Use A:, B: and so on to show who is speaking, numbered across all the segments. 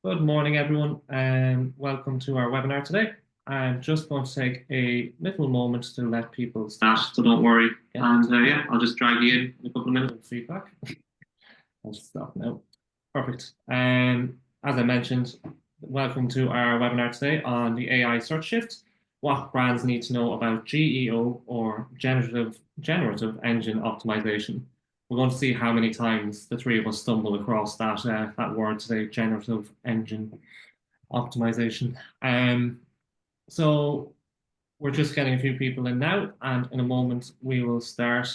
A: Good morning, everyone, and welcome to our webinar today. I'm just going to take a little moment to let people start, so don't worry. And yeah, I'll just drag you in a couple of minutes of feedback. I'll stop now. Perfect. As I mentioned, welcome to our webinar today on the AI search shift, what brands need to know about GEO or Generative Engine Optimization. We're going to see how many times the three of us stumble across that word today, Generative Engine Optimization. So we're just getting a few people in now, and in a moment we will start.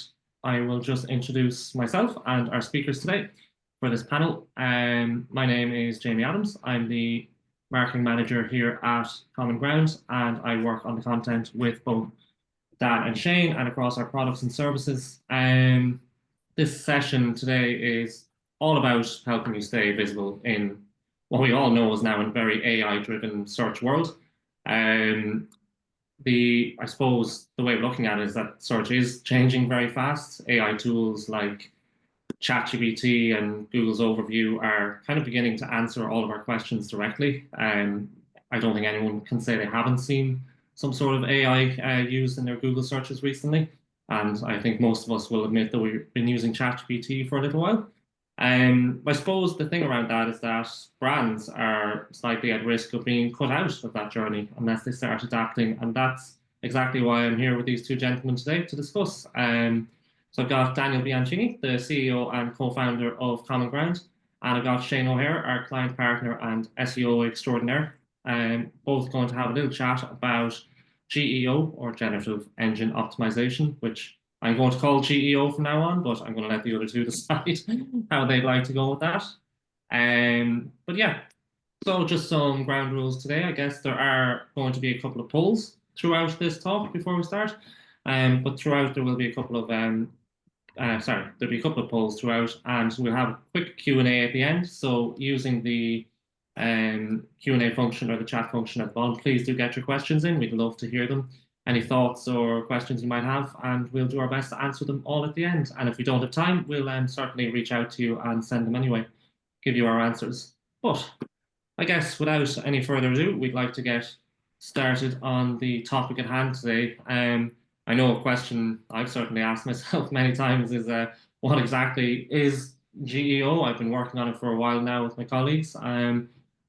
A: I will just introduce myself and our speakers today for this panel. My name is Jamie Adams. I'm the marketing manager here at Common Ground, and I work on the content with both Dan and Shane and across our products and services. This session today is all about helping you stay visible in what we all know is now a very AI-driven search world. I suppose the way of looking at it is that search is changing very fast. AI tools like ChatGPT and Google's overview are kind of beginning to answer all of our questions directly. I don't think anyone can say they haven't seen some sort of AI used in their Google searches recently. And I think most of us will admit that we've been using ChatGPT for a little while. I suppose the thing around that is that brands are slightly at risk of being cut out of that journey unless they start adapting. And that's exactly why I'm here with these two gentlemen today to discuss. So I've got Daniel Bianchini, the CEO and co-founder of Common Ground, and I've got Shane O'Hare, our client partner and SEO extraordinaire, both going to have a little chat about GEO, or Generative Engine Optimization, which I'm going to call GEO from now on, but I'm going to let the other two decide how they'd like to go with that. But yeah, so just some ground rules today. I guess there are going to be a couple of polls throughout this talk before we start. But throughout there will be a couple of there'll be a couple of polls throughout, and we'll have a quick Q&A at the end. So using the Q&A function or the chat function at the bottom, please do get your questions in. We'd love to hear them. Any thoughts or questions you might have, and we'll do our best to answer them all at the end. And if we don't have time, we'll certainly reach out to you and send them anyway, give you our answers. But I guess without any further ado, we'd like to get started on the topic at hand today. I know a question I've certainly asked myself many times is what exactly is GEO? I've been working on it for a while now with my colleagues.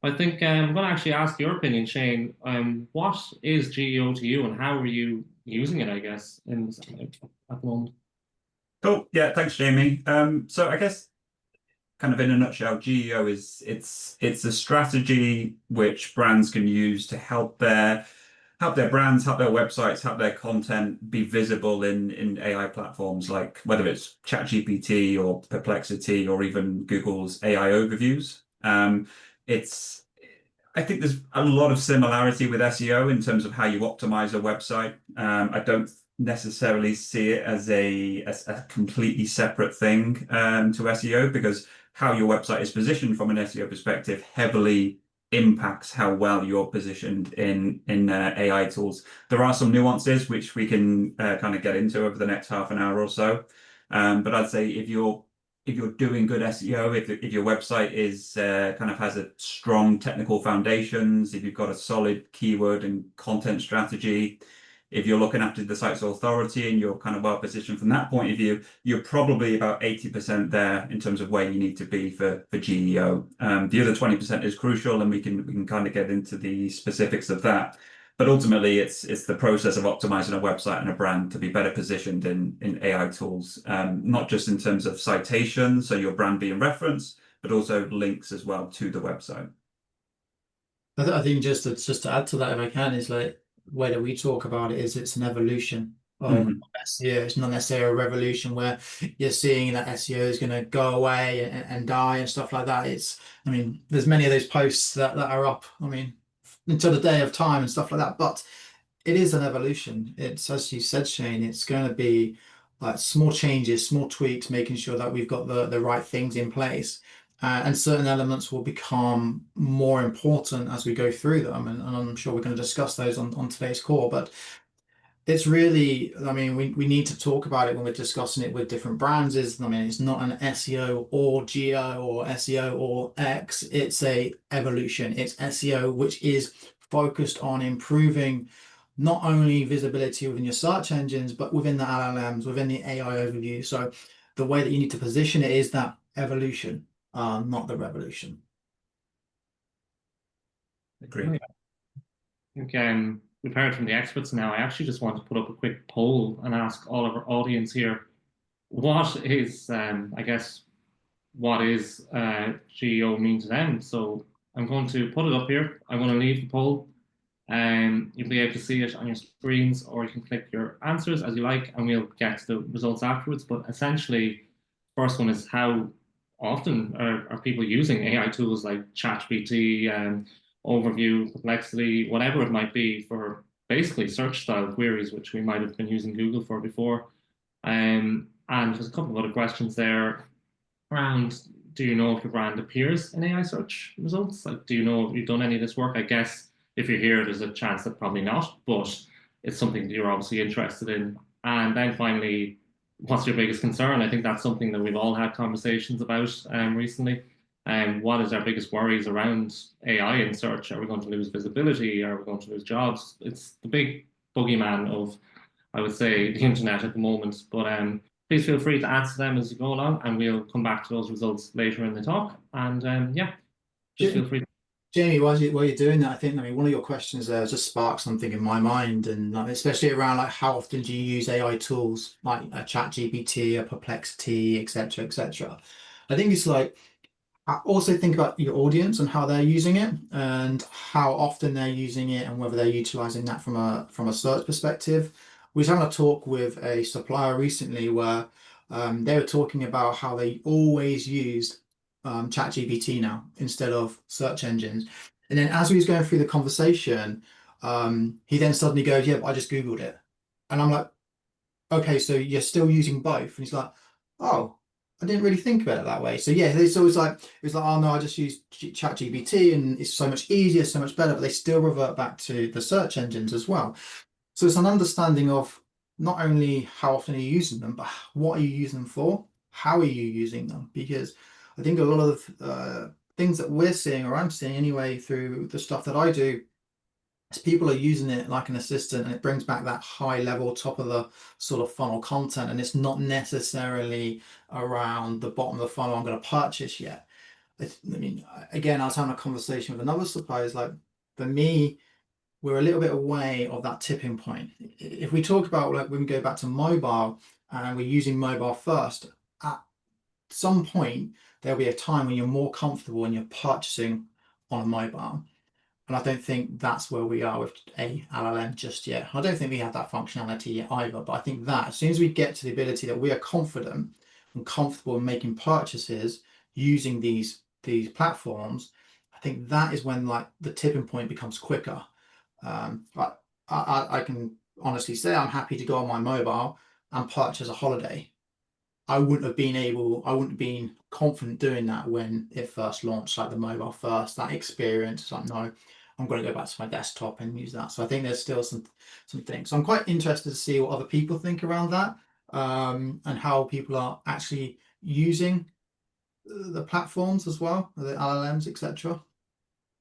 A: I think I'm going to actually ask your opinion, Shane. What is GEO to you, and how are you using it, I guess, at the moment?
B: Cool. Yeah, thanks, Jamie. So I guess kind of in a nutshell, GEO is it's a strategy which brands can use to help their brands, help their websites, help their content be visible in AI platforms like whether it's ChatGPT or Perplexity or even Google's AI overviews. I think there's a lot of similarity with SEO in terms of how you optimize a website. I don't necessarily see it as a completely separate thing to SEO, because how your website is positioned from an SEO perspective heavily impacts how well you're positioned in AI tools. There are some nuances which we can kind of get into over the next half an hour or so. But I'd say if you're doing good SEO, if your website is kind of has a strong technical foundations, if you've got a solid keyword and content strategy, if you're looking after the site's authority and you're kind of well positioned from that point of view, you're probably about 80% there in terms of where you need to be for GEO. The other 20% is crucial, and we can kind of get into the specifics of that. But ultimately, it's the process of optimizing a website and a brand to be better positioned in AI tools, not just in terms of citation, so your brand being referenced, but also links as well to the website.
C: I think just to add to that, if I can, is like the way that we talk about it is it's an evolution of SEO. It's not necessarily a revolution where you're seeing that SEO is going to go away and die and stuff like that. I mean, there's many of those posts that are up, I mean, until the day of time and stuff like that. But it is an evolution. It's, as you said, Shane, it's going to be like small changes, small tweaks, making sure that we've got the right things in place. And certain elements will become more important as we go through them. And I'm sure we're going to discuss those on today's call. But It's really, I mean, we need to talk about it when we're discussing it with different brands. I mean, it's not an SEO or GEO or SEO or X. It's a evolution. It's SEO, which is focused on improving not only visibility within your search engines, but within the LLMs, within the AI overview. So the way that you need to position it is that evolution, not the revolution.
B: Agreed.
A: I think we've heard from the experts now. I actually just want to put up a quick poll and ask all of our audience here, what is, I guess, what is GEO mean to them? So I'm going to put it up here. I'm going to leave the poll. You'll be able to see it on your screens, or you can click your answers as you like, and we'll get to the results afterwards. But essentially, first one is how often are people using AI tools like ChatGPT, Overview, Perplexity, whatever it might be, for basically search style queries, which we might have been using Google for before. And there's a couple of other questions there around, do you know if your brand appears in AI search results? Like, do you know if you've done any of this work? I guess if you're here, there's a chance that probably not, but it's something that you're obviously interested in. And then finally, what's your biggest concern? I think that's something that we've all had conversations about recently. And what is our biggest worries around AI in search? Are we going to lose visibility? Are we going to lose jobs? It's the big boogeyman of, I would say, the internet at the moment. But please feel free to answer them as you go along, and we'll come back to those results later in the talk. And yeah, just feel free.
C: Jamie, while you're doing that, I mean, one of your questions there just sparked something in my mind, and especially around like how often do you use AI tools like a ChatGPT, a Perplexity, etc., etc. I think it's like, I also think about your audience and how they're using it, and how often they're using it, and whether they're utilizing that from a search perspective. We was having a talk with a supplier recently where they were talking about how they always used ChatGPT now instead of search engines. And then as we was going through the conversation, he then suddenly goes, "Yeah, but I just Googled it." And I'm like, "Okay, so you're still using both?" And he's like, "Oh, I didn't really think about it that way." So yeah, it's always like, it was like, "Oh no, I just use ChatGPT and it's so much easier, so much better," but they still revert back to the search engines as well. So it's an understanding of not only how often are you using them, but what are you using them for? How are you using them? Because I think a lot of things that we're seeing, or I'm seeing anyway, through the stuff that I do, is people are using it like an assistant, and it brings back that high level, top of the sort of funnel content, and it's not necessarily around the bottom of the funnel, I'm going to purchase yet. I mean, again, I was having a conversation with another supplier. It's like, for me, we're a little bit away of that tipping point. If we talk about, like, when we go back to mobile and we're using mobile first, at some point there'll be a time when you're more comfortable when you're purchasing on a mobile. And I don't think that's where we are with a LLM just yet. I don't think we have that functionality yet either. But I think that as soon as we get to the ability that we are confident and comfortable in making purchases using these platforms, I think that is when like the tipping point becomes quicker. But I can honestly say I'm happy to go on my mobile and purchase a holiday. I wouldn't have been confident doing that when it first launched, like the mobile first, that experience. Like, no, I'm going to go back to my desktop and use that. So I think there's still some things. So I'm quite interested to see what other people think around that, and how people are actually using the platforms as well, the LLMs, etc.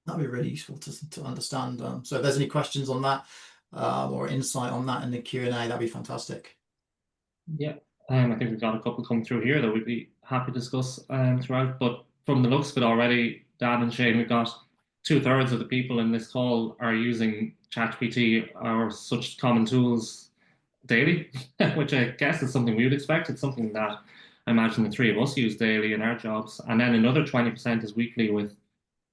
C: That'd be really useful to understand. So if there's any questions on that, or insight on that in the Q&A, that'd be fantastic.
A: Yeah, I think we've got a couple come through here that we'd be happy to discuss throughout. But from the looks of it already, Dan and Shane, we've got 2/3 of the people in this call are using ChatGPT or such common tools daily, which I guess is something we would expect. It's something that I imagine the three of us use daily in our jobs. And then another 20% is weekly, with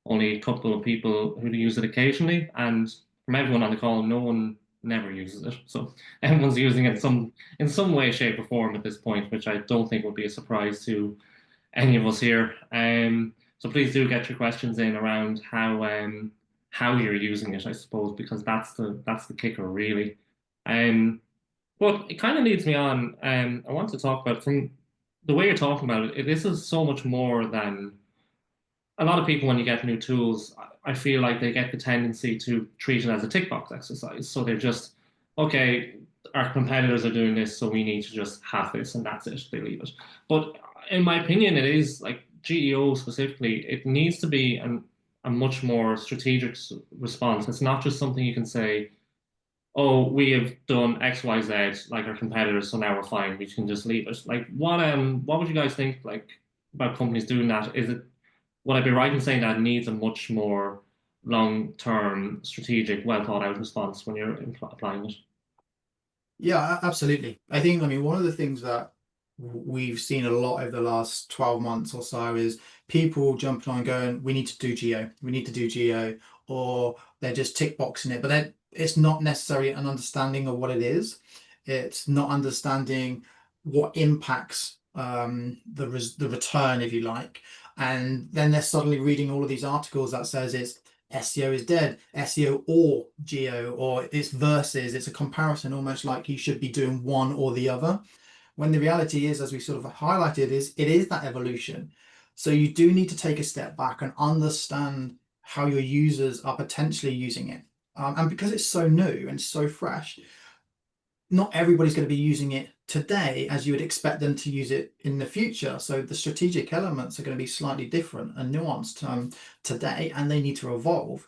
A: only a couple of people who use it occasionally. And from everyone on the call, no one never uses it. So everyone's using it in some way, shape, or form at this point, which I don't think will be a surprise to any of us here. So please do get your questions in around how you're using it, I suppose, because that's the kicker, really. But it kind of leads me on. I want to talk about, from the way you're talking about it, this is so much more than a lot of people. When you get new tools, I feel like they get the tendency to treat it as a tick box exercise. So they're just, okay, our competitors are doing this, so we need to just have this, and that's it. They leave it. But in my opinion, it is like GEO specifically. It needs to be a much more strategic response. It's not just something you can say, "Oh, we have done X, Y, Z like our competitors, so now we're fine. We can just leave it." Like, what would you guys think like about companies doing that? Would I be right in saying that it needs a much more long-term, strategic, well thought out response when you're applying it?
C: Yeah, absolutely. I think, I mean, one of the things that we've seen a lot over the last 12 months or so is people jumping on going, we need to do GEO, we need to do GEO, or they're just tick boxing it, but then it's not necessarily an understanding of what it is. It's not understanding what impacts the return, if you like. And then they're suddenly reading all of these articles that says it's SEO is dead, SEO or GEO, or it's versus, it's a comparison, almost like you should be doing one or the other. When the reality is, as we sort of highlighted, is it is that evolution. So you do need to take a step back and understand how your users are potentially using it. And because it's so new and so fresh, not everybody's going to be using it today as you would expect them to use it in the future. So the strategic elements are going to be slightly different and nuanced today, and they need to evolve.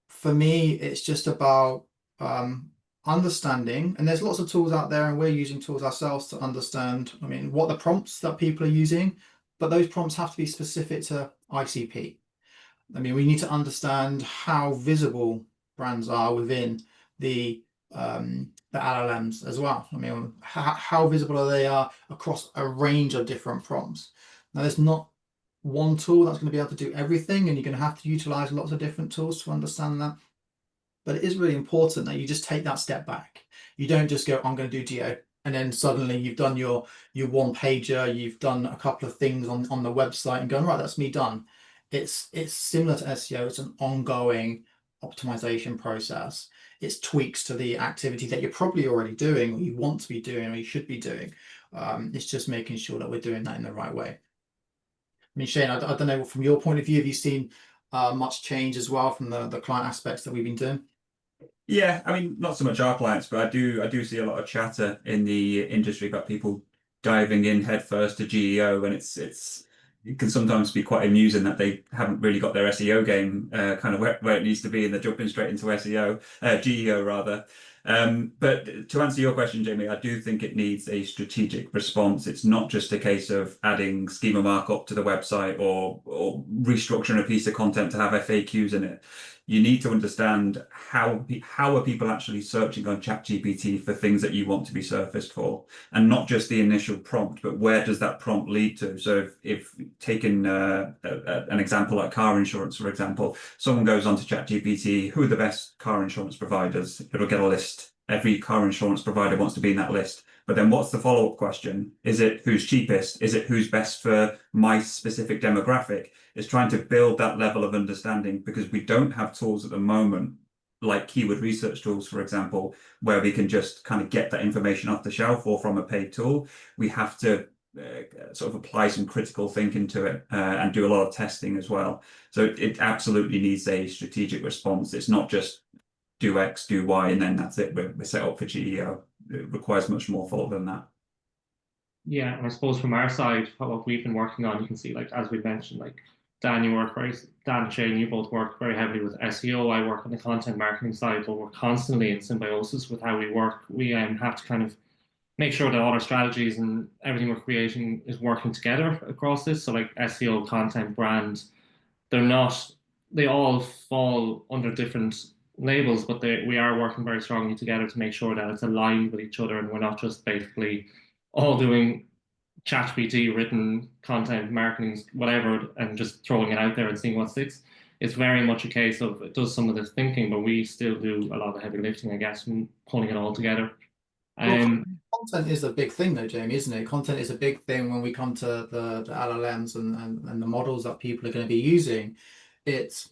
C: For me, it's just about understanding, and there's lots of tools out there, and we're using tools ourselves to understand, I mean, what the prompts that people are using, but those prompts have to be specific to ICP. I mean, we need to understand how visible brands are within the LLMs as well. I mean, how visible they are across a range of different prompts. Now, there's not one tool that's going to be able to do everything, and you're going to have to utilize lots of different tools to understand that. But it is really important that you just take that step back. You don't just go, I'm going to do GEO, and then suddenly you've done your one pager, you've done a couple of things on the website and going, right, that's me done. It's similar to SEO. It's an ongoing optimization process. It's tweaks to the activity that you're probably already doing, or you want to be doing, or you should be doing. It's just making sure that we're doing that in the right way. I mean, Shane, I don't know, from your point of view, have you seen much change as well from the client aspects that we've been doing?
B: Yeah, I mean, not so much our clients, but I do see a lot of chatter in the industry about people diving in headfirst to GEO, and it can sometimes be quite amusing that they haven't really got their SEO game kind of where it needs to be, and they're jumping straight into GEO rather. But to answer your question, Jamie, I do think it needs a strategic response. It's not just a case of adding schema markup to the website or restructuring a piece of content to have FAQs in it. You need to understand how are people actually searching on ChatGPT for things that you want to be surfaced for, and not just the initial prompt, but where does that prompt lead to? So if taking an example like car insurance, for example, someone goes onto ChatGPT, who are the best car insurance providers? It'll get a list. Every car insurance provider wants to be in that list. But then what's the follow-up question? Is it who's cheapest? Is it who's best for my specific demographic? It's trying to build that level of understanding, because we don't have tools at the moment, like keyword research tools, for example, where we can just kind of get that information off the shelf or from a paid tool. We have to sort of apply some critical thinking to it and do a lot of testing as well. So it absolutely needs a strategic response. It's not just do X, do Y, and then that's it. We're set up for GEO. It requires much more thought than that.
A: Yeah, and I suppose from our side, what we've been working on, you can see, like as we mentioned, like Dan, Dan and Shane, you both work very heavily with SEO. I work on the content marketing side, but we're constantly in symbiosis with how we work. We have to kind of make sure that all our strategies and everything we're creating is working together across this. So like SEO, content, brand, they all fall under different labels, but we are working very strongly together to make sure that it's aligned with each other, and we're not just basically all doing ChatGPT written content, marketing, whatever, and just throwing it out there and seeing what sticks. It's very much a case of it does some of the thinking, but we still do a lot of heavy lifting, I guess, and pulling it all together.
C: Well, content is a big thing though, Jamie, isn't it? Content is a big thing when we come to the LLMs and the models that people are going to be using. It's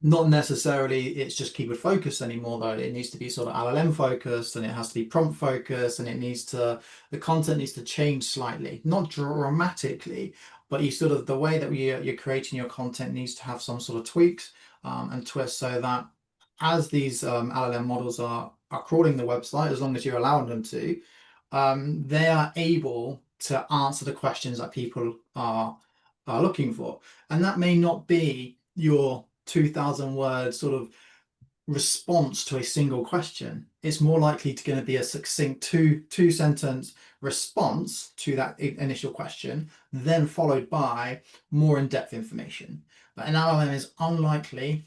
C: not necessarily it's just keyword focused anymore though. It needs to be sort of LLM focused, and it has to be prompt focused, and the content needs to change slightly, not dramatically, but the way that you're creating your content needs to have some sort of tweaks and twists, so that as these LLM models are are crawling the website, as long as you're allowing them to, they are able to answer the questions that people are looking for. And that may not be your 2,000 word sort of response to a single question. It's more likely to going to be a succinct two sentence response to that initial question, then followed by more in-depth information. But an LLM is unlikely,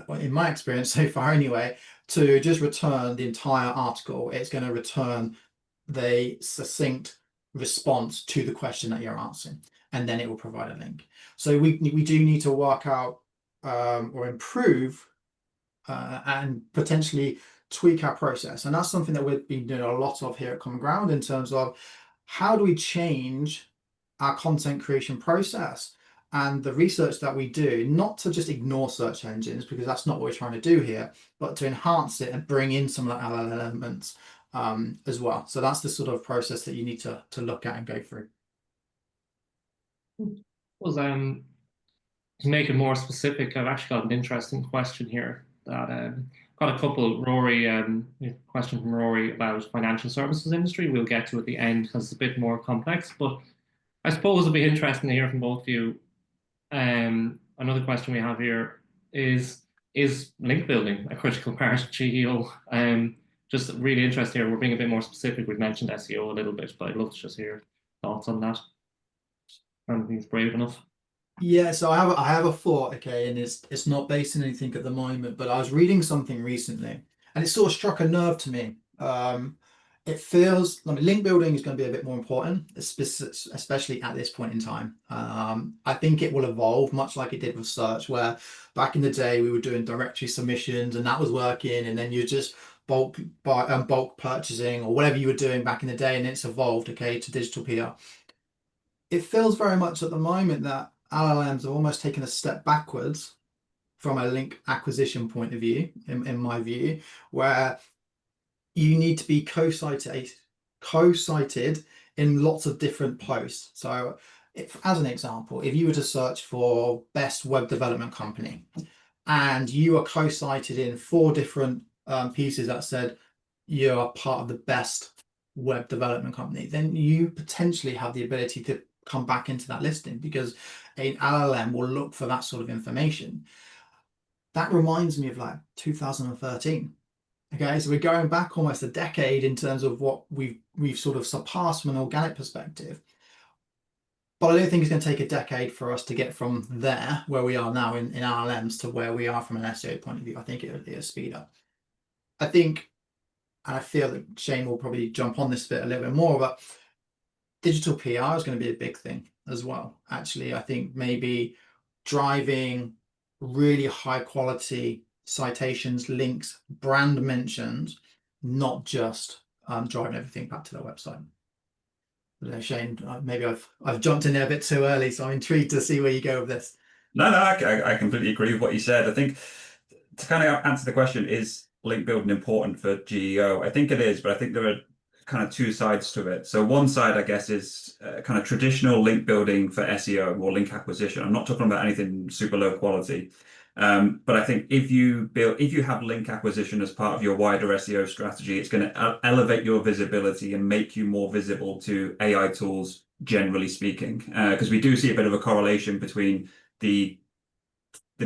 C: in my experience so far anyway, to just return the entire article. It's going to return the succinct response to the question that you're answering, and then it will provide a link. So we do need to work out or improve and potentially tweak our process. And that's something that we've been doing a lot of here at Common Ground, in terms of how do we change our content creation process and the research that we do, not to just ignore search engines, because that's not what we're trying to do here, but to enhance it and bring in some of the LLM elements as well. So that's the sort of process that you need to look at and go through.
A: Was to make it more specific, I've actually got an interesting question here that got a couple. Rory, a question from Rory about financial services industry. We'll get to at the end because it's a bit more complex, but I suppose it'd be interesting to hear from both of you. Another question we have here is link building a critical part of GEO? Just really interested here. We're being a bit more specific. We've mentioned SEO a little bit, but I'd love to just hear thoughts on that. I don't think it's brave enough.
C: Yeah, so I have a thought, okay, and it's not based on anything at the moment, but I was reading something recently, and it sort of struck a nerve to me. It feels, I mean, link building is going to be a bit more important, especially at this point in time. I think it will evolve much like it did with search, where back in the day we were doing directory submissions and that was working, and then you just bulk purchasing or whatever you were doing back in the day, and it's evolved, okay, to digital PR. It feels very much at the moment that LLMs have almost taken a step backwards from a link acquisition point of view, in my view, where you need to be co-cited in lots of different posts. So as an example, if you were to search for best web development company and you are co-cited in 4 different pieces that said you are part of the best web development company, then you potentially have the ability to come back into that listing, because an LLM will look for that sort of information. That reminds me of like 2013. Okay, so we're going back almost a decade in terms of what we've sort of surpassed from an organic perspective. But I don't think it's going to take a decade for us to get from there, where we are now in LLMs, to where we are from an SEO point of view. I think it'll be a speed up. I think, and I feel that Shane will probably jump on this bit a little bit more, but digital PR is going to be a big thing as well. Actually, I think maybe driving really high quality citations, links, brand mentions, not just driving everything back to their website. Shane, maybe I've jumped in there a bit too early, so I'm intrigued to see where you go with this.
B: No, I completely agree with what you said. I think to kind of answer the question, is link building important for GEO? I think it is, but I think there are kind of 2 sides to it. So one side, I guess, is kind of traditional link building for SEO or link acquisition. I'm not talking about anything super low quality. But I think if you have link acquisition as part of your wider SEO strategy, it's going to elevate your visibility and make you more visible to AI tools, generally speaking. Because we do see a bit of a correlation between the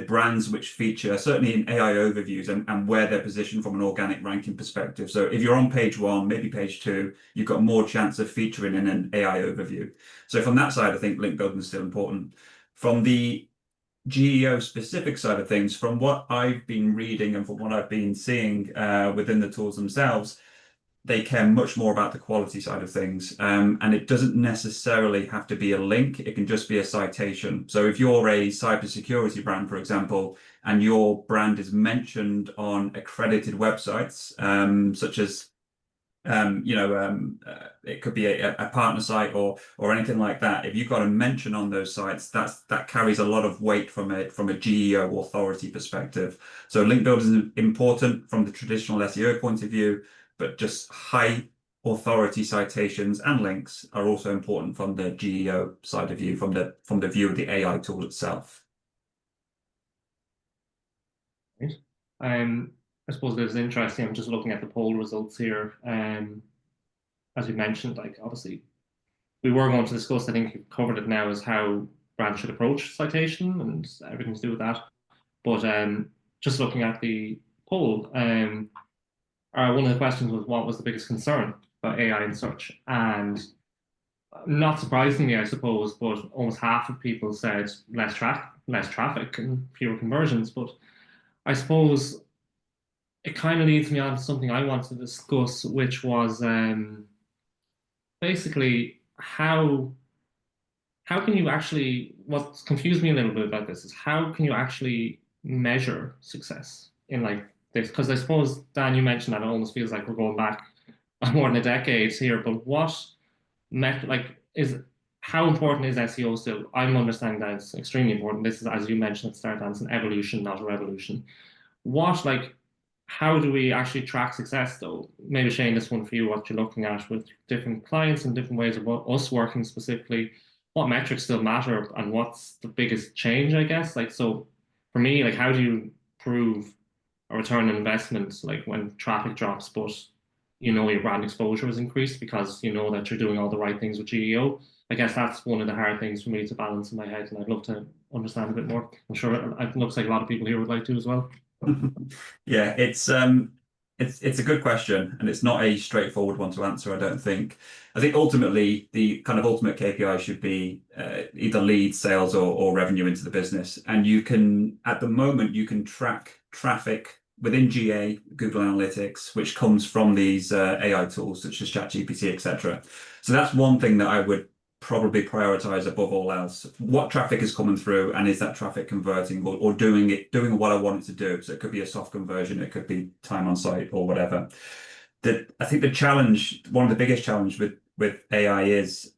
B: brands which feature, certainly in AI overviews, and where they're positioned from an organic ranking perspective. So if you're on page 1, maybe page 2, you've got more chance of featuring in an AI overview. So from that side, I think link building is still important. From the GEO specific side of things, from what I've been reading and from what I've been seeing within the tools themselves, they care much more about the quality side of things. And it doesn't necessarily have to be a link. It can just be a citation. So if you're a cybersecurity brand, for example, and your brand is mentioned on accredited websites, such as it could be a partner site or anything like that. If you've got a mention on those sites, that carries a lot of weight from a GEO authority perspective. So link building is important from the traditional SEO point of view, but just high authority citations and links are also important from the GEO side of view, from the view of the AI tool itself.
A: Right. I suppose it is interesting. I'm just looking at the poll results here. As you mentioned, like obviously we were going to discuss, I think you've covered it now, is how brands should approach citation and everything to do with that. But just looking at the poll, one of the questions was what was the biggest concern about AI in search? And not surprisingly, I suppose, but almost half of people said less traffic and fewer conversions. But I suppose it kind of leads me on to something I want to discuss, which was basically how can you actually, what confused me a little bit about this is how can you actually measure success in like this? Because I suppose, Dan, you mentioned that it almost feels like we're going back more than a decade here, but what like is how important is SEO still? I'm understanding that it's extremely important. This is, as you mentioned at the start, Dan, it's an evolution, not a revolution. What like how do we actually track success though? Maybe Shane, this one for you, what you're looking at with different clients and different ways of us working specifically, what metrics still matter and what's the biggest change, I guess? Like, so for me, like, how do you prove a return on investment, like when traffic drops, but you know your brand exposure is increased because you know that you're doing all the right things with GEO? I guess that's one of the hard things for me to balance in my head, and I'd love to understand a bit more. I'm sure it looks like a lot of people here would like to as well.
B: Yeah, it's a good question, and it's not a straightforward one to answer, I don't think. I think ultimately the kind of ultimate KPI should be either lead, sales, or revenue into the business. And you can, at the moment, you can track traffic within GA, Google Analytics, which comes from these AI tools such as ChatGPT, etc. So that's one thing that I would probably prioritize above all else. What traffic is coming through, and is that traffic converting or doing what I want it to do? So it could be a soft conversion, it could be time on site or whatever. I think the challenge, one of the biggest challenge with AI is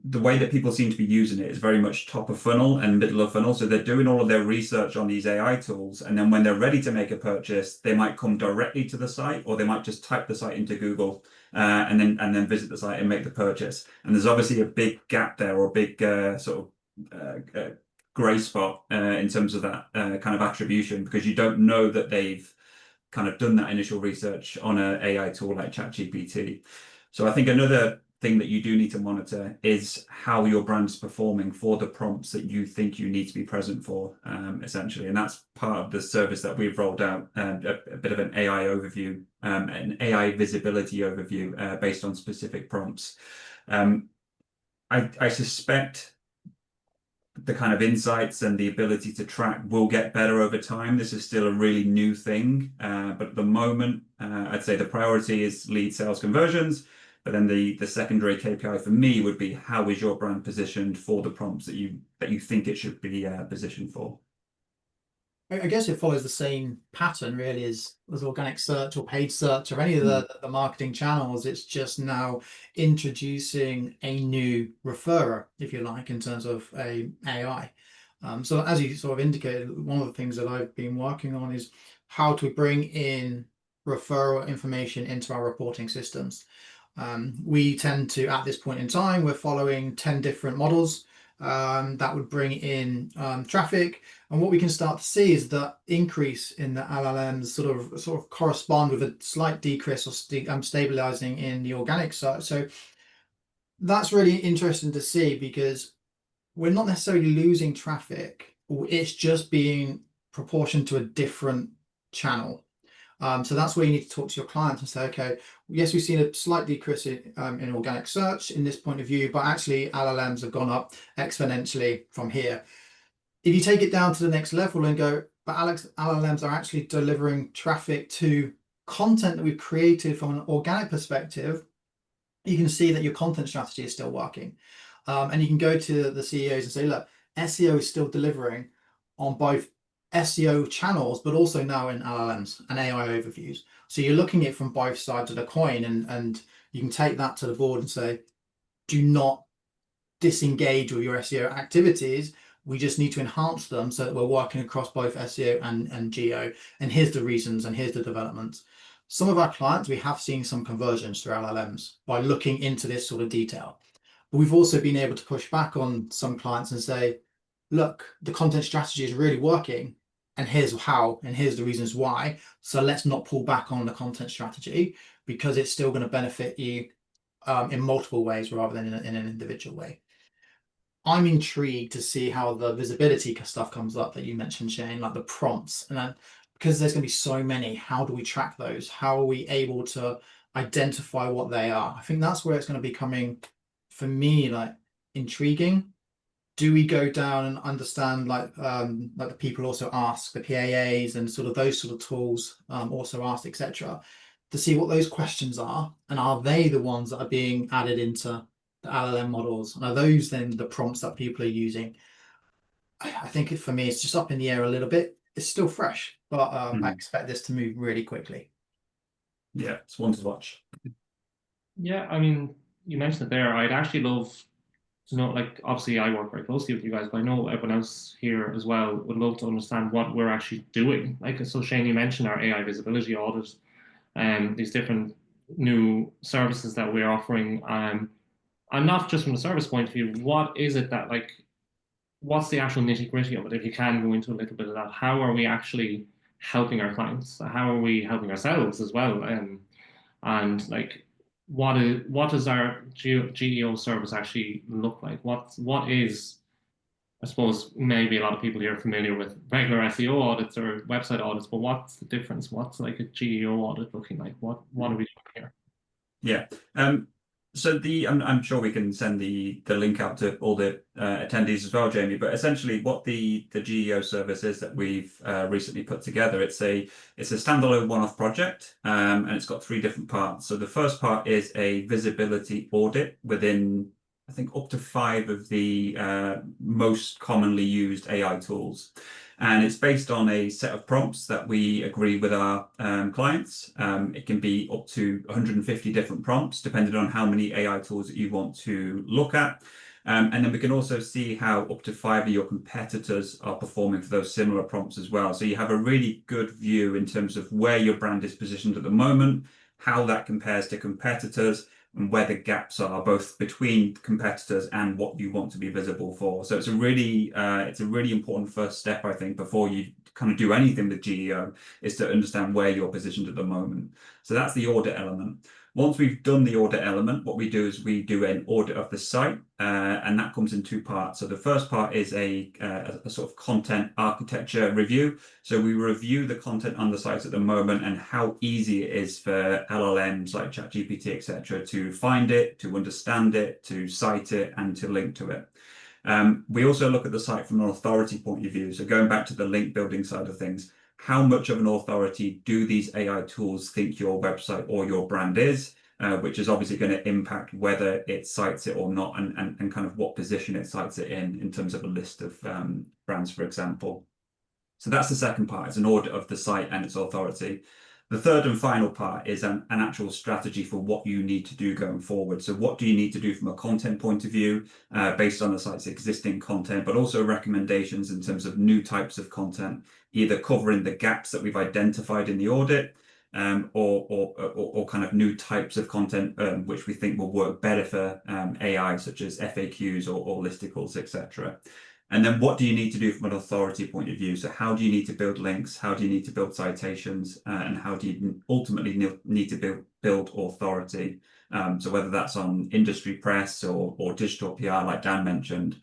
B: the way that people seem to be using it is very much top of funnel and middle of funnel. So they're doing all of their research on these AI tools, and then when they're ready to make a purchase, they might come directly to the site, or they might just type the site into Google and then visit the site and make the purchase. And there's obviously a big gap there, or a big sort of gray spot in terms of that kind of attribution, because you don't know that they've kind of done that initial research on an AI tool like ChatGPT. So I think another thing that you do need to monitor is how your brand's performing for the prompts that you think you need to be present for, essentially. And that's part of the service that we've rolled out, a bit of an AI overview, an AI visibility overview based on specific prompts. I suspect the kind of insights and the ability to track will get better over time. This is still a really new thing, but at the moment, I'd say the priority is lead, sales, conversions. But then the secondary KPI for me would be, how is your brand positioned for the prompts that you think it should be positioned for?
C: I guess it follows the same pattern really as organic search or paid search or any of the marketing channels. It's just now introducing a new referrer, if you like, in terms of AI. So as you sort of indicated, one of the things that I've been working on is how to bring in referral information into our reporting systems. We tend to, at this point in time, we're following 10 different models that would bring in traffic, and what we can start to see is that increase in the LLMs sort of correspond with a slight decrease or stabilizing in the organic side. So that's really interesting to see, because we're not necessarily losing traffic, it's just being proportioned to a different channel. So that's where you need to talk to your clients and say, okay, yes, we've seen a slight decrease in organic search in this point of view, but actually LLMs have gone up exponentially from here. If you take it down to the next level and go, but LLMs are actually delivering traffic to content that we've created from an organic perspective, you can see that your content strategy is still working. And you can go to the CEOs and say, look, SEO is still delivering on both SEO channels, but also now in LLMs and AI overviews. So you're looking at it from both sides of the coin, and you can take that to the board and say, do not disengage with your SEO activities. We just need to enhance them so that we're working across both SEO and GEO. And here's the reasons and here's the developments. Some of our clients, we have seen some conversions through LLMs by looking into this sort of detail. But we've also been able to push back on some clients and say, look, the content strategy is really working. and here's how, and here's the reasons why. So let's not pull back on the content strategy, because it's still going to benefit you in multiple ways rather than in an individual way. I'm intrigued to see how the visibility stuff comes up that you mentioned, Shane, like the prompts. And then, because there's going to be so many, how do we track those? How are we able to identify what they are? I think that's where it's going to be coming, for me, like intriguing. Do we go down and understand, like the people also ask, the PAAs and sort of those sort of tools also asked, etc., to see what those questions are, and are they the ones that are being added into the LLM models? And are those then the prompts that people are using? I think for me, it's just up in the air a little bit. It's still fresh, but I expect this to move really quickly.
B: Yeah, it's one to watch.
A: Yeah, I mean, you mentioned it there. I'd actually love to know, like, obviously I work very closely with you guys, but I know everyone else here as well would love to understand what we're actually doing. Like, so Shane, you mentioned our AI visibility audit and these different new services that we're offering. And not just from the service point of view, what is it that, like, what's the actual nitty gritty of it? If you can go into a little bit of that, how are we actually helping our clients? How are we helping ourselves as well? And like, what does our GEO service actually look like? What is, I suppose maybe a lot of people here are familiar with regular SEO audits or website audits, but what's the difference? What's like a GEO audit looking like? What are we doing here?
B: Yeah. So I'm sure we can send the link out to all the attendees as well, Jamie. But essentially, what the GEO service is that we've recently put together, it's a standalone one-off project, and it's got 3 different parts. So the first part is a visibility audit within, I think, up to 5 of the most commonly used AI tools. And it's based on a set of prompts that we agree with our clients. It can be up to 150 different prompts, depending on how many AI tools that you want to look at. And then we can also see how up to 5 of your competitors are performing for those similar prompts as well. So you have a really good view in terms of where your brand is positioned at the moment, how that compares to competitors, and where the gaps are both between competitors and what you want to be visible for. So it's a really important first step, I think, before you kind of do anything with GEO, is to understand where you're positioned at the moment. So that's the audit element. Once we've done the audit element, what we do is we do an audit of the site, and that comes in 2 parts. So the first part is a sort of content architecture review. So we review the content on the site at the moment and how easy it is for LLMs like ChatGPT, etc., to find it, to understand it, to cite it, and to link to it. We also look at the site from an authority point of view. So going back to the link building side of things, how much of an authority do these AI tools think your website or your brand is, which is obviously going to impact whether it cites it or not, and kind of what position it cites it in terms of a list of brands, for example. So that's the second part, is an audit of the site and its authority. The third and final part is an actual strategy for what you need to do going forward. So what do you need to do from a content point of view, based on the site's existing content, but also recommendations in terms of new types of content, either covering the gaps that we've identified in the audit, or kind of new types of content which we think will work better for AI, such as FAQs or listicles, etc. And then what do you need to do from an authority point of view? So how do you need to build links? How do you need to build citations? And how do you ultimately need to build authority? So whether that's on industry press or digital PR, like Dan mentioned,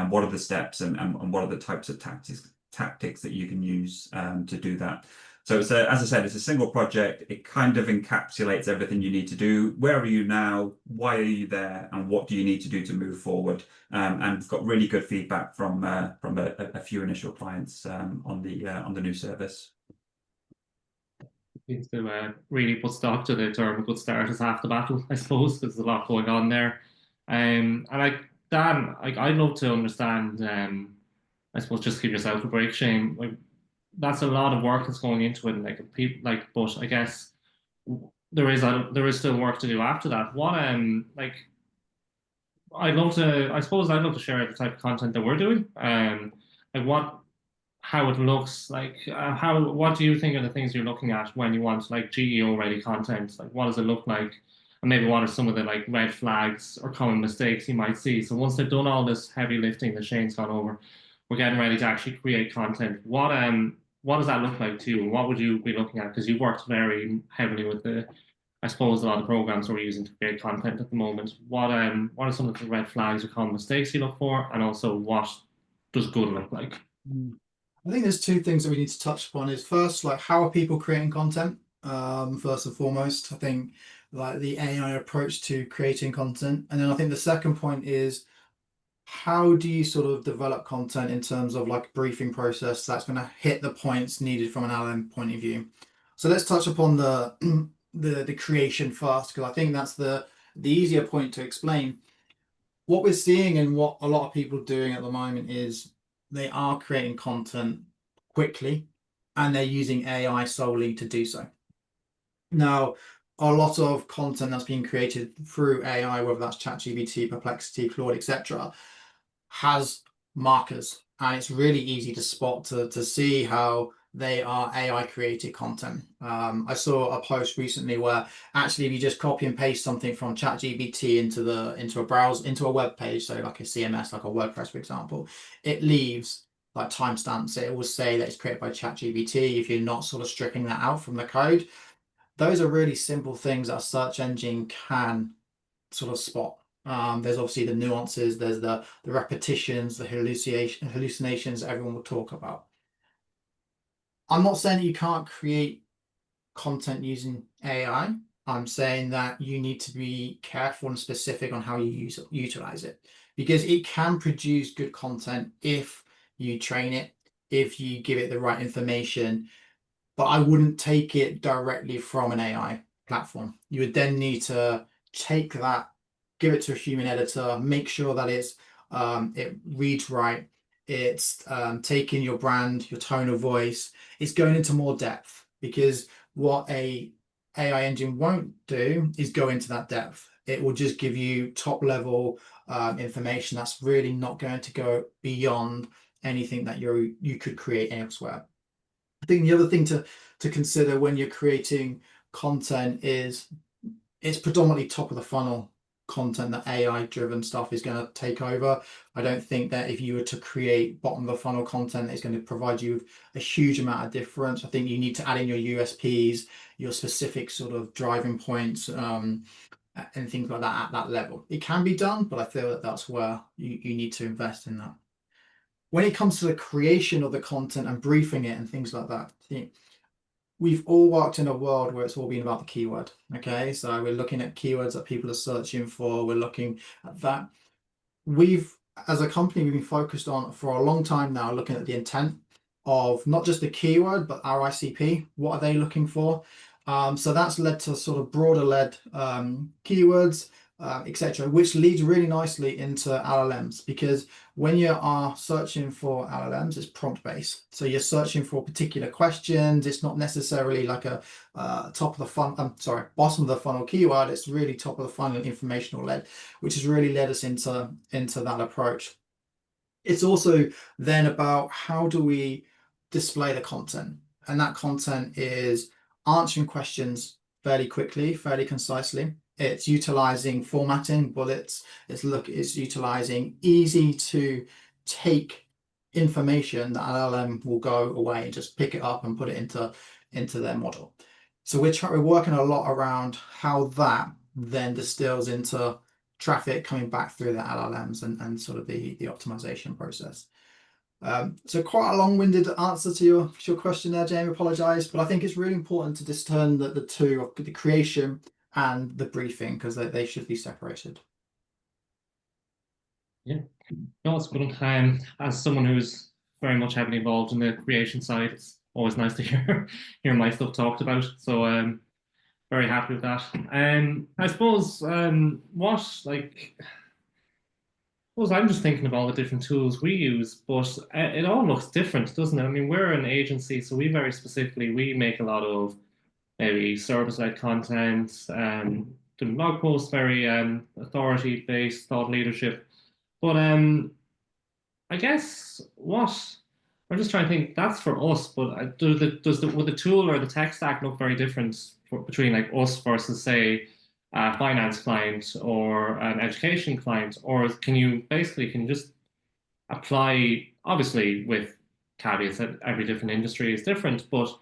B: what are the steps and what are the types of tactics that you can use to do that? So it's as I said, it's a single project. It kind of encapsulates everything you need to do. Where are you now? Why are you there? And what do you need to do to move forward? And we've got really good feedback from a few initial clients on the new service.
A: Needs to really put stop to the term "good start is half the battle," I suppose, because there's a lot going on there. And like Dan, I'd love to understand. I suppose just give yourself a break, Shane. Like, that's a lot of work that's going into it, and like people like, but I guess there is still work to do after that. What like I suppose I'd love to share the type of content that we're doing. Like how it looks like, what do you think are the things you're looking at when you want like GEO ready content? Like, what does it look like? And maybe what are some of the like red flags or common mistakes you might see? So once they've done all this heavy lifting that Shane's gone over, we're getting ready to actually create content. what does that look like to you? And what would you be looking at? Because you worked very heavily with I suppose, a lot of programs we're using to create content at the moment. What are some of the red flags or common mistakes you look for? And also, what does good look like?
C: I think there's two things that we need to touch upon. Is first, like, how are people creating content? First and foremost, I think like the AI approach to creating content. And then I think the second point is, how do you sort of develop content in terms of like briefing process that's going to hit the points needed from an LM point of view? So let's touch upon the the creation first, because I think that's the easier point to explain. What we're seeing and what a lot of people are doing at the moment is they are creating content quickly and they're using AI solely to do so. Now, a lot of content that's being created through AI, whether that's ChatGPT, Perplexity, Claude, etc., has markers, and it's really easy to spot to see how they are AI created content. I saw a post recently where actually if you just copy and paste something from ChatGPT into a browser, into a web page, so like a CMS, like a WordPress, for example, it leaves like timestamps. It will say that it's created by ChatGPT if you're not sort of stripping that out from the code. Those are really simple things that a search engine can sort of spot. There's obviously the nuances, there's the repetitions, the hallucinations that everyone will talk about. I'm not saying that you can't create content using AI. I'm saying that you need to be careful and specific on how you utilize it, because it can produce good content if you train it, if you give it the right information, but I wouldn't take it directly from an AI platform. You would then need to take that, give it to a human editor, make sure that it reads right, it's taking your brand, your tone of voice, it's going into more depth, because what a AI engine won't do is go into that depth. It will just give you top level information that's really not going to go beyond anything that you could create elsewhere. I think the other thing to consider when you're creating content is it's predominantly top of the funnel content that AI driven stuff is going to take over. I don't think that if you were to create bottom of the funnel content, it's going to provide you with a huge amount of difference. I think you need to add in your USPs, your specific sort of driving points, and things like that at that level. It can be done, but I feel that that's where you need to invest in that. When it comes to the creation of the content and briefing it and things like that, we've all worked in a world where it's all been about the keyword. Okay, so we're looking at keywords that people are searching for. We're looking at that. As a company, we've been focused on for a long time now, looking at the intent of not just the keyword, but our ICP. What are they looking for? So that's led to sort of broader led keywords, etc., which leads really nicely into LLMs, because when you are searching for LLMs, it's prompt based. So you're searching for particular questions. It's not necessarily like a top of the funnel, bottom of the funnel keyword. It's really top of the funnel informational led, which has really led us into that approach. It's also then about how do we display the content, and that content is answering questions fairly quickly, fairly concisely. It's utilizing formatting, bullets. It's utilizing easy to take information that an LLM will go away and just pick it up and put it into their model. So we're working a lot around how that then distills into traffic coming back through the LLMs and sort of the optimization process. So quite a long-winded answer to your question there, Jamie. Apologize, but I think it's really important to discern the two of the creation and the briefing, because they should be separated.
A: Yeah, no, it's good. As someone who's very much heavily involved in the creation side, it's always nice to hear my stuff talked about. So very happy with that. I suppose I'm just thinking of all the different tools we use, but it all looks different, doesn't it? I mean, we're an agency, so we make a lot of maybe service-led content, doing blog posts, very authority-based thought leadership. But I guess I'm just trying to think. That's for us, but would the tool or the tech stack look very different between like us versus say a finance client or an education client, or can you just apply, obviously with caveats that every different industry is different. But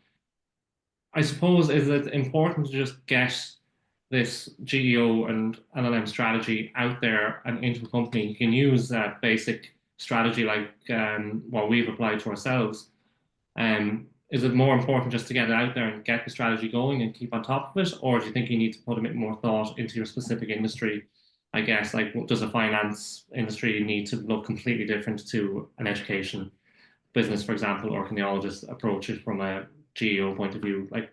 A: I suppose, is it important to just get this GEO and LLM strategy out there and into a company? You can use that basic strategy like what we've applied to ourselves. Is it more important just to get it out there and get the strategy going and keep on top of it? Or do you think you need to put a bit more thought into your specific industry? I guess, like, does a finance industry need to look completely different to an education business, for example, or can they all just approach it from a GEO point of view, like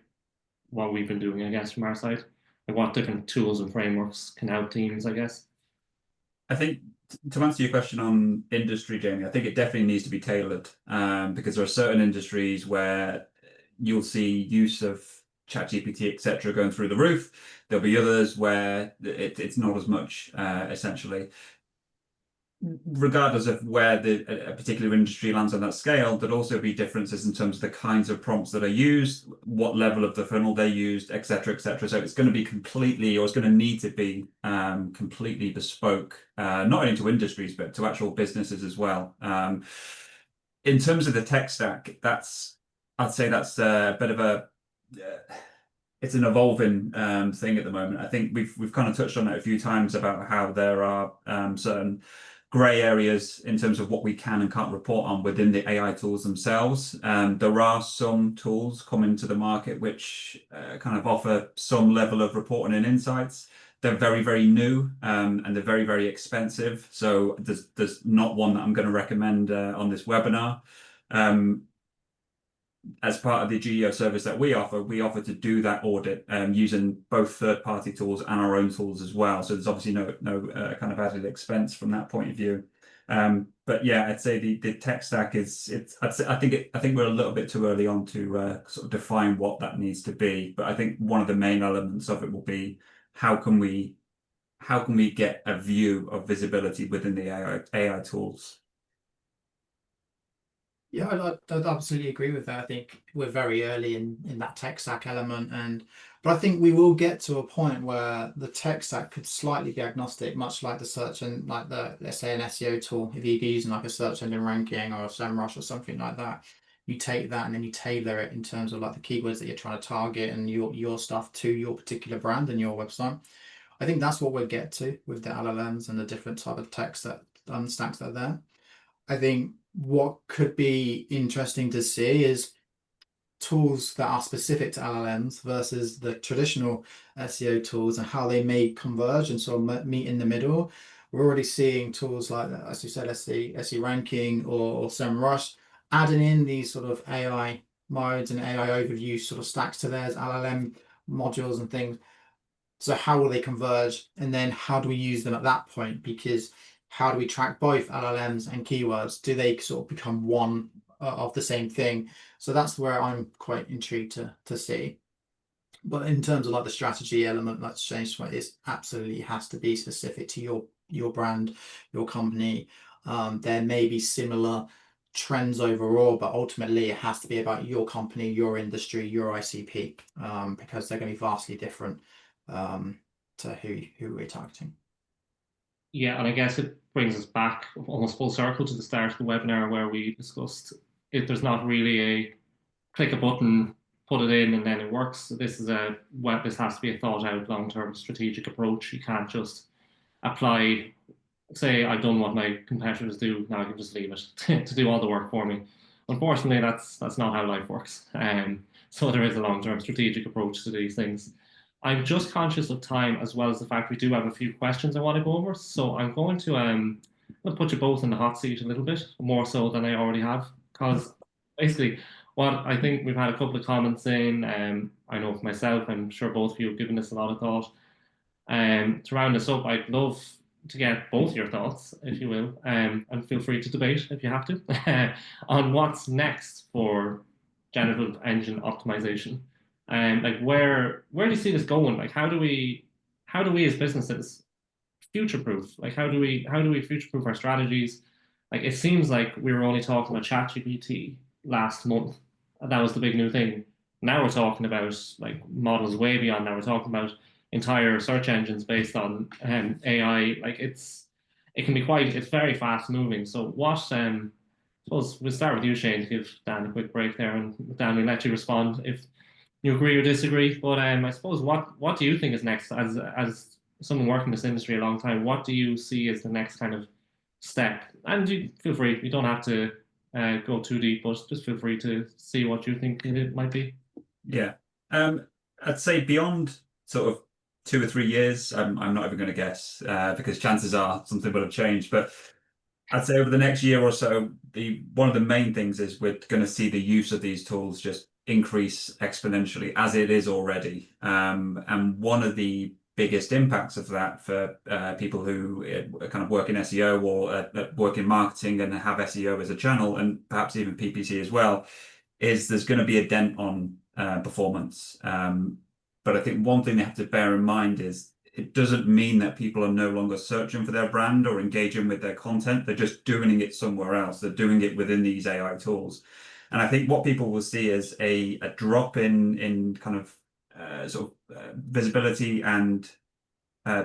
A: what we've been doing, I guess, from our side? Like, what different tools and frameworks can help teams, I guess?
B: I think to answer your question on industry, Jamie, I think it definitely needs to be tailored because there are certain industries where you'll see use of ChatGPT, etc., going through the roof. There'll be others where it's not as much, essentially. Regardless of where a particular industry lands on that scale, there'll also be differences in terms of the kinds of prompts that are used, what level of the funnel they used, etc., etc. So it's going to be completely, or it's going to need to be completely bespoke, not only to industries, but to actual businesses as well. In terms of the tech stack, I'd say that's a bit of a it's an evolving thing at the moment. I think we've kind of touched on it a few times about how there are certain grey areas in terms of what we can and can't report on within the AI tools themselves. There are some tools coming to the market which kind of offer some level of reporting and insights. They're very, very new and they're very, very expensive. So there's not one that I'm going to recommend on this webinar. As part of the GEO service that we offer to do that audit using both third-party tools and our own tools as well. So there's obviously no kind of added expense from that point of view. But yeah, I'd say the tech stack I think we're a little bit too early on to sort of define what that needs to be. But I think one of the main elements of it will be how can we get a view of visibility within the AI tools.
C: Yeah, I'd absolutely agree with that. I think we're very early in that tech stack element, but I think we will get to a point where the tech stack could slightly be agnostic, much like the search and like let's say an SEO tool. If you're using like a search engine ranking or a SEMrush or something like that, you take that and then you tailor it in terms of like the keywords that you're trying to target and your stuff to your particular brand and your website. I think that's what we'll get to with the LLMs and the different type of text stacks that are there. I think what could be interesting to see is tools that are specific to LLMs versus the traditional SEO tools and how they may converge and sort of meet in the middle. We're already seeing tools like, as you said, SEO ranking or SEMrush, adding in these sort of AI modes and AI overview sort of stacks to theirs, LLM modules and things. So how will they converge? And then how do we use them at that point? Because how do we track both LLMs and keywords? Do they sort of become one of the same thing? So that's where I'm quite intrigued to see. But in terms of like the strategy element that's changed, it absolutely has to be specific to your brand, your company. There may be similar trends overall, but ultimately it has to be about your company, your industry, your ICP, because they're going to be vastly different to who we're targeting.
A: Yeah, and I guess it brings us back almost full circle to the start of the webinar where we discussed if there's not really a click a button, put it in, and then it works. This has to be a thought out long-term strategic approach. You can't just apply, say, I've done what my competitors do, now I can just leave it to do all the work for me. Unfortunately, that's not how life works. So there is a long-term strategic approach to these things. I'm just conscious of time as well as the fact we do have a few questions I want to go over. So I'm going to put you both in the hot seat a little bit, more so than I already have. Because basically, what I think we've had a couple of comments in, I know for myself, I'm sure both of you have given this a lot of thought. To round this up, I'd love to get both your thoughts, if you will, and feel free to debate if you have to, on what's next for generative engine optimization. Like where do you see this going? Like how do we as businesses future-proof? Like how do we future-proof our strategies? Like it seems like we were only talking about ChatGPT last month. That was the big new thing. Now we're talking about like models way beyond that. We're talking about entire search engines based on AI. Like it's very fast moving. So what suppose we'll start with you, Shane, to give Dan a quick break there, and Dan will let you respond if you agree or disagree. But I suppose what do you think is next as someone working in this industry a long time? What do you see as the next kind of step? And you feel free, you don't have to go too deep, but just feel free to see what you think it might be.
B: Yeah. I'd say beyond sort of 2 or 3 years, I'm not even going to guess because chances are something will have changed. But I'd say over the next year or so, one of the main things is we're going to see the use of these tools just increase exponentially as it is already. And one of the biggest impacts of that for people who kind of work in SEO or work in marketing and have SEO as a channel, and perhaps even PPC as well, is there's going to be a dent on performance. But I think one thing they have to bear in mind is it doesn't mean that people are no longer searching for their brand or engaging with their content. They're just doing it somewhere else. They're doing it within these AI tools. And I think what people will see is a drop in kind of visibility and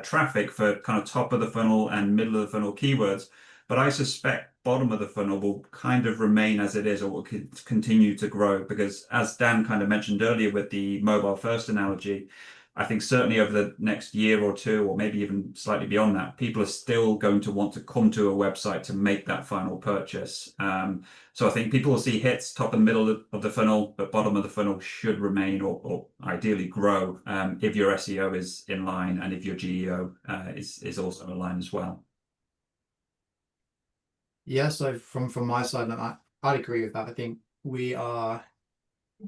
B: traffic for kind of top of the funnel and middle of the funnel keywords. But I suspect bottom of the funnel will kind of remain as it is or will continue to grow because, as Dan kind of mentioned earlier with the mobile first analogy, I think certainly over the next year or two, or maybe even slightly beyond that, people are still going to want to come to a website to make that final purchase. So I think people will see hits top and middle of the funnel, but bottom of the funnel should remain or ideally grow if your SEO is in line and if your GEO is also in line as well.
C: Yeah, so from my side, I'd agree with that. I think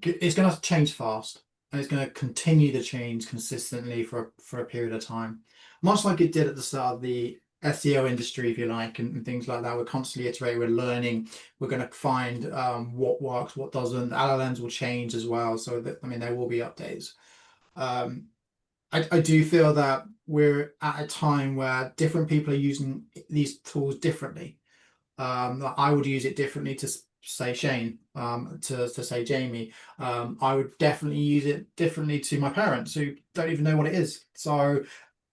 C: it's going to change fast, and it's going to continue to change consistently for a period of time, much like it did at the start of the SEO industry, if you like, and things like that. We're constantly iterating, we're learning, we're going to find what works, what doesn't. The LLMs will change as well, so that there will be updates. I do feel that we're at a time where different people are using these tools differently. I would use it differently to say Shane, to say Jamie. I would definitely use it differently to my parents who don't even know what it is. So,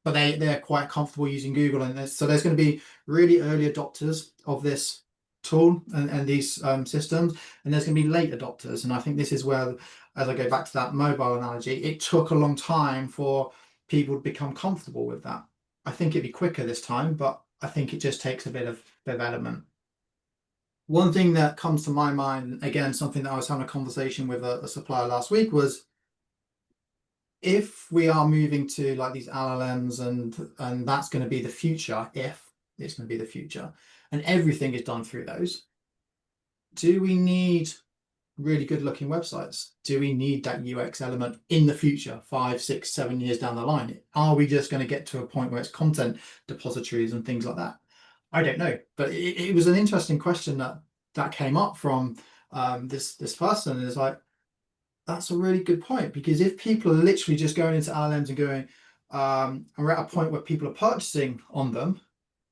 C: but they're quite comfortable using Google, and so there's going to be really early adopters of this tool and these systems, and there's going to be late adopters. And I think this is where, as I go back to that mobile analogy, it took a long time for people to become comfortable with that. I think it'd be quicker this time, but I think it just takes a bit of development. One thing that comes to my mind, again, something that I was having a conversation with a supplier last week, was if we are moving to like these LLMs and that's going to be the future, if it's going to be the future, and everything is done through those, do we need really good looking websites? Do we need that UX element in the future, 5, 6, 7 years down the line? Are we just going to get to a point where it's content depositories and things like that? I don't know, but it was an interesting question that came up from this person. It's like, that's a really good point, because if people are literally just going into LLMs and going, and we're at a point where people are purchasing on them,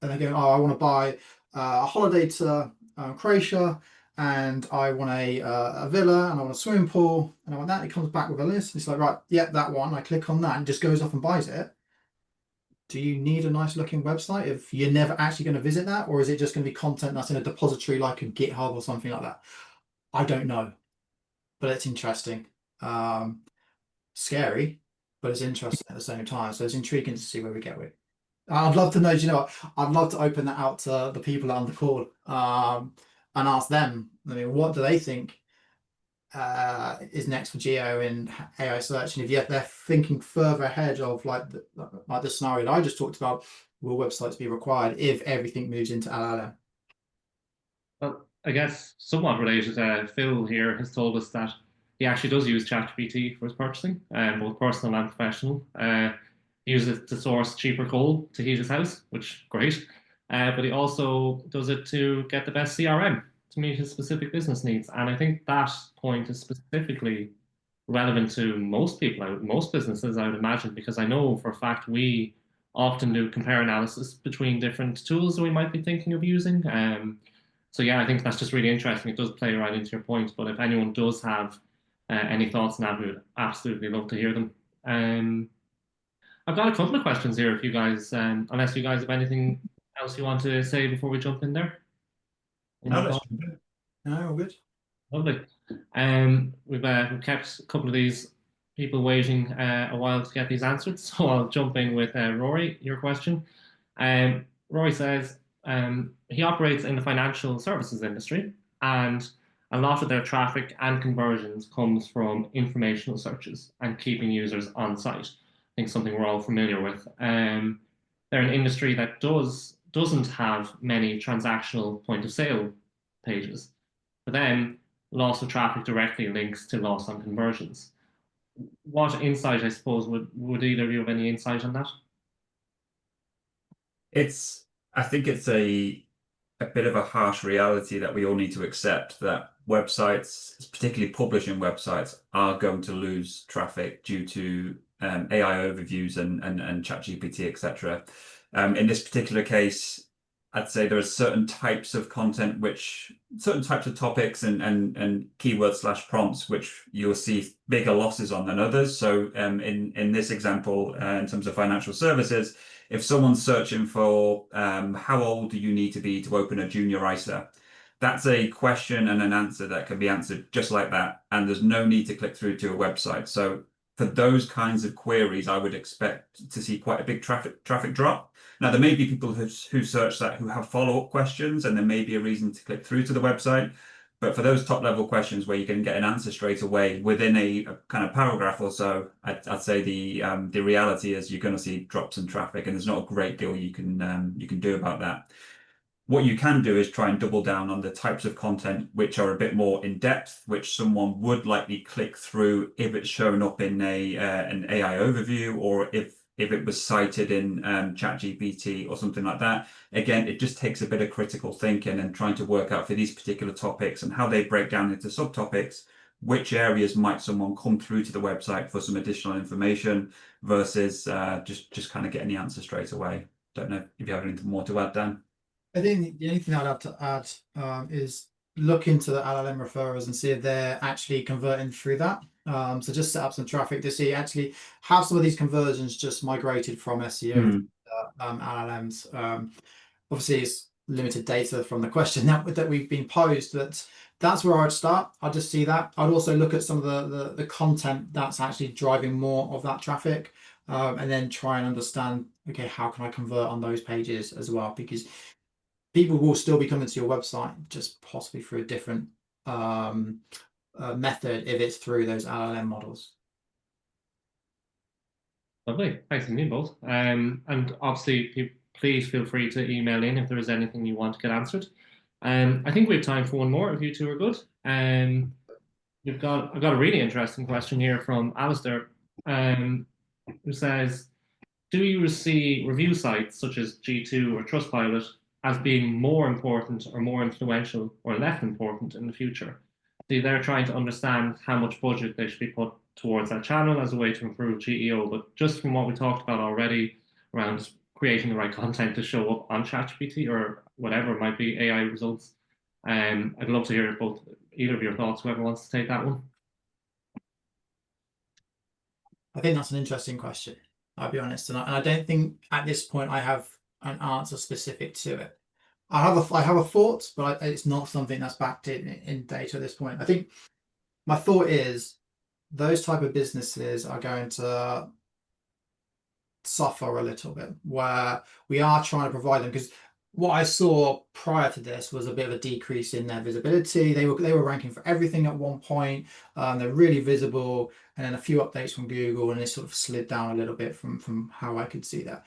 C: and they're going, oh, I want to buy a holiday to Croatia, and I want a villa, and I want a swimming pool, and I want that. It comes back with a list. It's like, right, yeah, that one. I click on that and just goes off and buys it. Do you need a nice looking website if you're never actually going to visit that? Or is it just going to be content that's in a depository like a GitHub or something like that? I don't know, but it's interesting. Scary, but it's interesting at the same time. So it's intriguing to see where we get with. I'd love to know, you know what? I'd love to open that out to the people on the call and ask them, what do they think is next for GEO in AI search? And if yet they're thinking further ahead of like the scenario that I just talked about, will websites be required if everything moves into LLM?
A: Well, I guess somewhat related, Phil here has told us that he actually does use ChatGPT for his purchasing, both personal and professional. He uses it to source cheaper coal to heat his house, which great. But he also does it to get the best CRM to meet his specific business needs. And I think that point is specifically relevant to most people, most businesses, I would imagine, because I know for a fact we often do compare analysis between different tools that we might be thinking of using. So yeah, I think that's just really interesting. It does play right into your point. But if anyone does have any thoughts on that, we would absolutely love to hear them. I've got a couple of questions here if you guys, unless you guys have anything else you want to say before we jump in there.
B: No, let's jump in.
C: No, all good.
A: Lovely. We've kept a couple of these people waiting a while to get these answered, so I'll jump in with Rory, your question. Rory says he operates in the financial services industry, and a lot of their traffic and conversions comes from informational searches and keeping users on site. I think something we're all familiar with. They're an industry that doesn't have many transactional point of sale pages. For them, loss of traffic directly links to loss on conversions. What insight, I suppose, would either of you have any insight on that?
B: I think it's a bit of a harsh reality that we all need to accept, that websites, particularly publishing websites, are going to lose traffic due to AI overviews and ChatGPT, etc. In this particular case, I'd say there are certain types of content certain types of topics and keywords / prompts which you'll see bigger losses on than others. So in this example, in terms of financial services, if someone's searching for how old do you need to be to open a junior ISA, that's a question and an answer that can be answered just like that, and there's no need to click through to a website. So for those kinds of queries, I would expect to see quite a big traffic drop. Now, there may be people who search that who have follow-up questions, and there may be a reason to click through to the website. But for those top level questions where you can get an answer straight away within a kind of paragraph or so, I'd say the reality is you're going to see drops in traffic, and there's not a great deal you can do about that. What you can do is try and double down on the types of content which are a bit more in depth, which someone would likely click through if it's shown up in an AI overview, or if it was cited in ChatGPT or something like that. Again, it just takes a bit of critical thinking and trying to work out for these particular topics and how they break down into subtopics, which areas might someone come through to the website for some additional information versus just kind of getting the answer straight away. Don't know if you have anything more to add, Dan.
C: I think the only thing I'd have to add is look into the LLM referrers and see if they're actually converting through that. So just set up some traffic to see actually have some of these conversions just migrated from SEO to LLMs. Obviously, it's limited data from the question that we've been posed, but that's where I'd start. I'd just see that. I'd also look at some of the content that's actually driving more of that traffic, and then try and understand, okay, how can I convert on those pages as well? Because people will still be coming to your website, just possibly through a different method if it's through those LLM models.
A: Lovely. Thanks to you both. And obviously, please feel free to email in if there is anything you want to get answered. I think we have time for one more if you two are good. I've got a really interesting question here from Alistair, who says, do you see review sites such as G2 or Trustpilot as being more important or more influential or less important in the future? See, they're trying to understand how much budget they should be put towards that channel as a way to improve GEO. But just from what we talked about already around creating the right content to show up on ChatGPT or whatever might be AI results, I'd love to hear either of your thoughts, whoever wants to take that one.
C: I think that's an interesting question, I'll be honest. And I don't think at this point I have an answer specific to it. I have a thought, but it's not something that's backed in data at this point. I think my thought is those type of businesses are going to suffer a little bit, where we are trying to provide them, because what I saw prior to this was a bit of a decrease in their visibility. They were ranking for everything at one point. They're really visible, and then a few updates from Google, and it sort of slid down a little bit from how I could see that.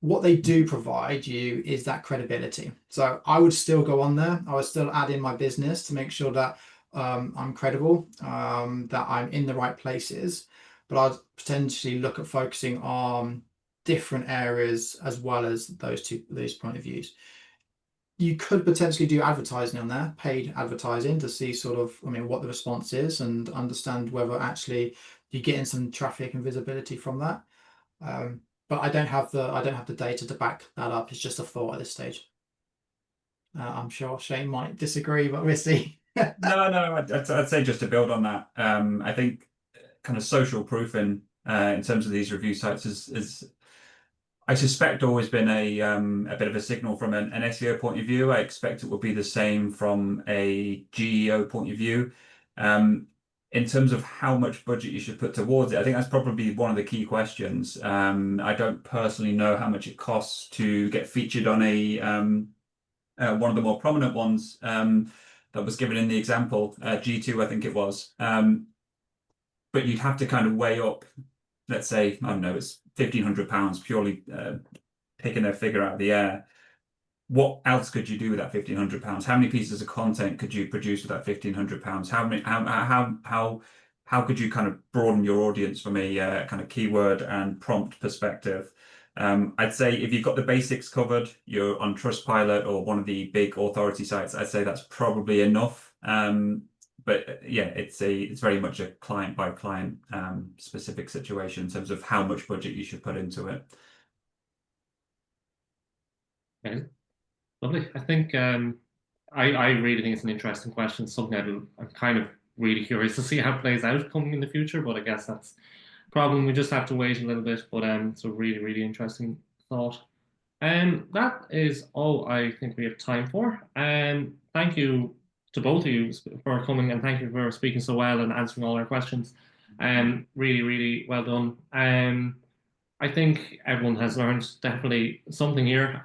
C: What they do provide you is that credibility. So I would still go on there. I would still add in my business to make sure that I'm credible, that I'm in the right places. But I'd potentially look at focusing on different areas as well as those point of views. You could potentially do advertising on there, paid advertising, to see sort of, what the response is and understand whether actually you're getting some traffic and visibility from that. But I don't have the data to back that up. It's just a thought at this stage. I'm sure Shane might disagree, but we'll see.
B: No, I'd say just to build on that, I think kind of social proofing in terms of these review sites is I suspect always been a bit of a signal from an SEO point of view. I expect it will be the same from a GEO point of view. In terms of how much budget you should put towards it, I think that's probably one of the key questions. I don't personally know how much it costs to get featured on a one of the more prominent ones that was given in the example, G2, I think it was. But you'd have to kind of weigh up, let's say, I don't know, it's £1,500 purely picking a figure out of the air. What else could you do with that £1,500? How many pieces of content could you produce with that £1,500? How could you kind of broaden your audience from a kind of keyword and prompt perspective? I'd say if you've got the basics covered, you're on Trustpilot or one of the big authority sites, I'd say that's probably enough. But yeah, it's very much a client by client specific situation in terms of how much budget you should put into it.
A: Okay. Lovely. I think I really think it's an interesting question. Something I'm kind of really curious to see how it plays out coming in the future. But I guess that's a problem. We just have to wait a little bit. But it's a really, really interesting thought. That is all I think we have time for. Thank you to both of you for coming, and thank you for speaking so well and answering all our questions. Really, really well done. I think everyone has learned definitely something here.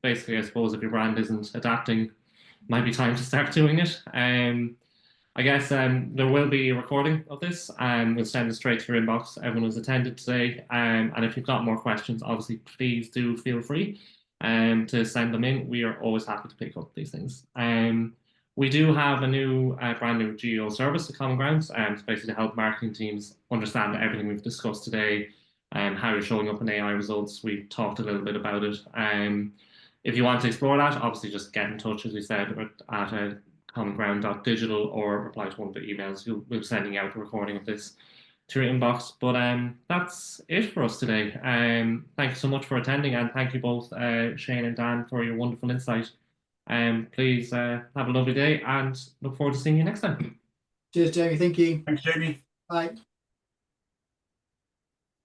A: Basically, I suppose if your brand isn't adapting, might be time to start doing it. I guess there will be a recording of this, and we'll send it straight to your inbox. Everyone who's attended today, and if you've got more questions, obviously, please do feel free to send them in. We are always happy to pick up these things. We do have a new, brand new GEO service, the Common Grounds, to basically help marketing teams understand everything we've discussed today, how you're showing up in AI results. We talked a little bit about it. If you want to explore that, obviously just get in touch, as we said, at commonground.digital or reply to one of the emails. We'll be sending out a recording of this to your inbox. But that's it for us today. Thank you so much for attending, and thank you both, Shane and Dan, for your wonderful insight. Please have a lovely day, and look forward to seeing you next time.
C: Cheers, Jamie. Thank you.
B: Thanks, Jamie.
C: Bye.